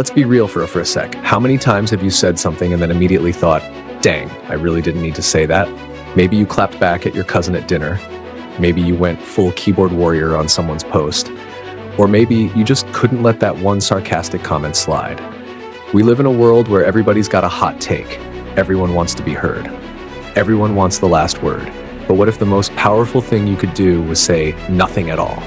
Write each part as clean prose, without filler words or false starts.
Let's be real for a sec. How many times have you said something and then immediately thought, dang, I really didn't need to say that? Maybe you clapped back at your cousin at dinner. Maybe you went full keyboard warrior on someone's post. Or maybe you just couldn't let that one sarcastic comment slide. We live in a world where everybody's got a hot take. Everyone wants to be heard. Everyone wants the last word. But what if the most powerful thing you could do was say nothing at all?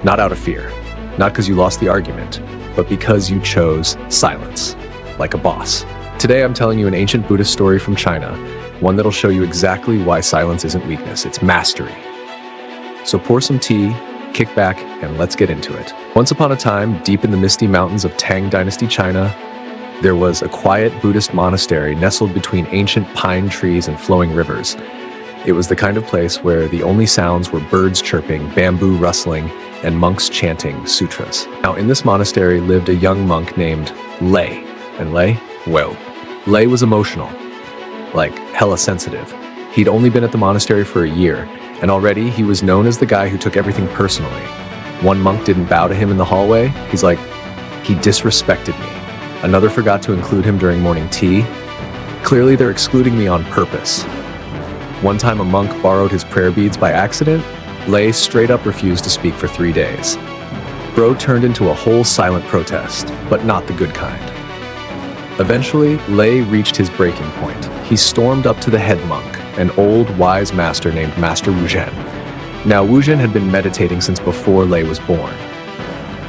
Not out of fear. Not because you lost the argument, but because you chose silence, like a boss. Today I'm telling you an ancient Buddhist story from China, one that'll show you exactly why silence isn't weakness, it's mastery. So pour some tea, kick back, and let's get into it. Once upon a time, deep in the misty mountains of Tang Dynasty, China, there was a quiet Buddhist monastery nestled between ancient pine trees and flowing rivers. It was the kind of place where the only sounds were birds chirping, bamboo rustling, and monks chanting sutras. Now, in this monastery lived a young monk named Lei. And Lei? Well, Lei was emotional, like hella sensitive. He'd only been at the monastery for a year, and already he was known as the guy who took everything personally. One monk didn't bow to him in the hallway. He's like, he disrespected me. Another forgot to include him during morning tea. Clearly, they're excluding me on purpose. One time a monk borrowed his prayer beads by accident. Lei straight up refused to speak for 3 days. Bro turned into a whole silent protest, but not the good kind. Eventually, Lei reached his breaking point. He stormed up to the head monk, an old, wise master named Master Wuzhen. Now, Wuzhen had been meditating since before Lei was born.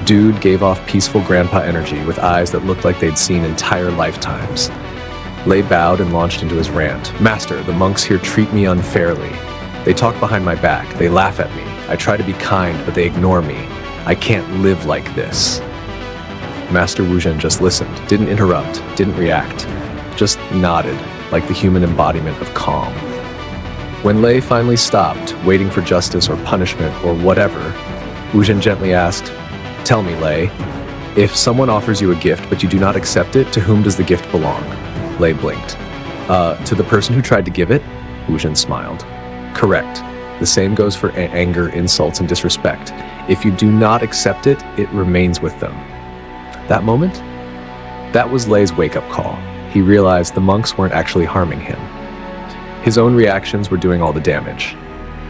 Dude gave off peaceful grandpa energy with eyes that looked like they'd seen entire lifetimes. Lei bowed and launched into his rant. Master, the monks here treat me unfairly. They talk behind my back. They laugh at me. I try to be kind, but they ignore me. I can't live like this. Master Wuzhen just listened, didn't interrupt, didn't react, just nodded like the human embodiment of calm. When Lei finally stopped, waiting for justice or punishment or whatever, Wuzhen gently asked, "Tell me, Lei, if someone offers you a gift but you do not accept it, to whom does the gift belong?" Lei blinked. To the person who tried to give it?" Wuzhen smiled. "Correct. The same goes for anger, insults, and disrespect. If you do not accept it, it remains with them." That moment? That was Lei's wake-up call. He realized the monks weren't actually harming him. His own reactions were doing all the damage.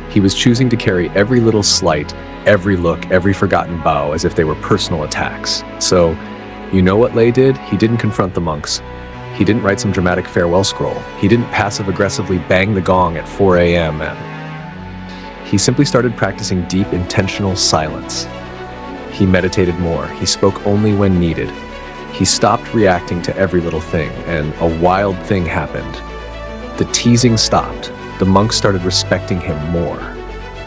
He was choosing to carry every little slight, every look, every forgotten bow as if they were personal attacks. So, you know what Lei did? He didn't confront the monks. He didn't write some dramatic farewell scroll. He didn't passive-aggressively bang the gong at 4 a.m. He simply started practicing deep, intentional silence. He meditated more. He spoke only when needed. He stopped reacting to every little thing, and a wild thing happened. The teasing stopped. The monks started respecting him more.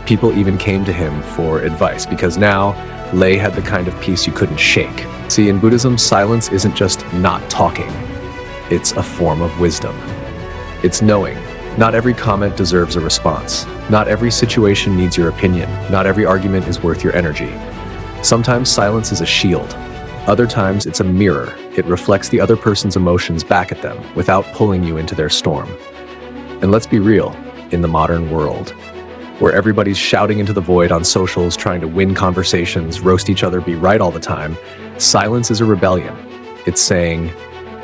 People even came to him for advice, because now Lei had the kind of peace you couldn't shake. See, in Buddhism, silence isn't just not talking. It's a form of wisdom. It's knowing. Not every comment deserves a response. Not every situation needs your opinion. Not every argument is worth your energy. Sometimes silence is a shield. Other times it's a mirror. It reflects the other person's emotions back at them without pulling you into their storm. And let's be real, in the modern world, where everybody's shouting into the void on socials, trying to win conversations, roast each other, be right all the time, silence is a rebellion. It's saying,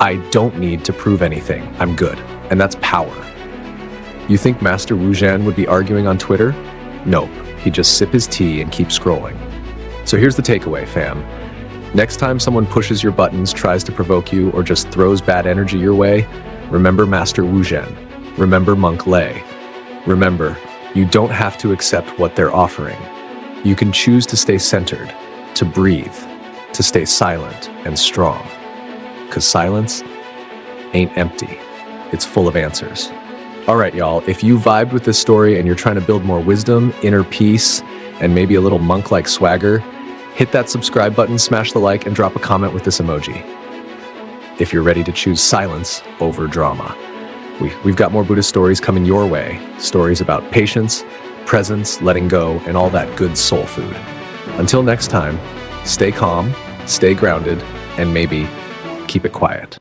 I don't need to prove anything. I'm good. And that's power. You think Master Wuzhen would be arguing on Twitter? Nope. He'd just sip his tea and keep scrolling. So here's the takeaway, fam. Next time someone pushes your buttons, tries to provoke you, or just throws bad energy your way, remember Master Wuzhen. Remember Monk Lei. Remember, you don't have to accept what they're offering. You can choose to stay centered, to breathe, to stay silent and strong. Because silence ain't empty. It's full of answers. All right, y'all, if you vibed with this story and you're trying to build more wisdom, inner peace, and maybe a little monk-like swagger, hit that subscribe button, smash the like, and drop a comment with this emoji. If you're ready to choose silence over drama. We've got more Buddhist stories coming your way. Stories about patience, presence, letting go, and all that good soul food. Until next time, stay calm, stay grounded, and maybe keep it quiet.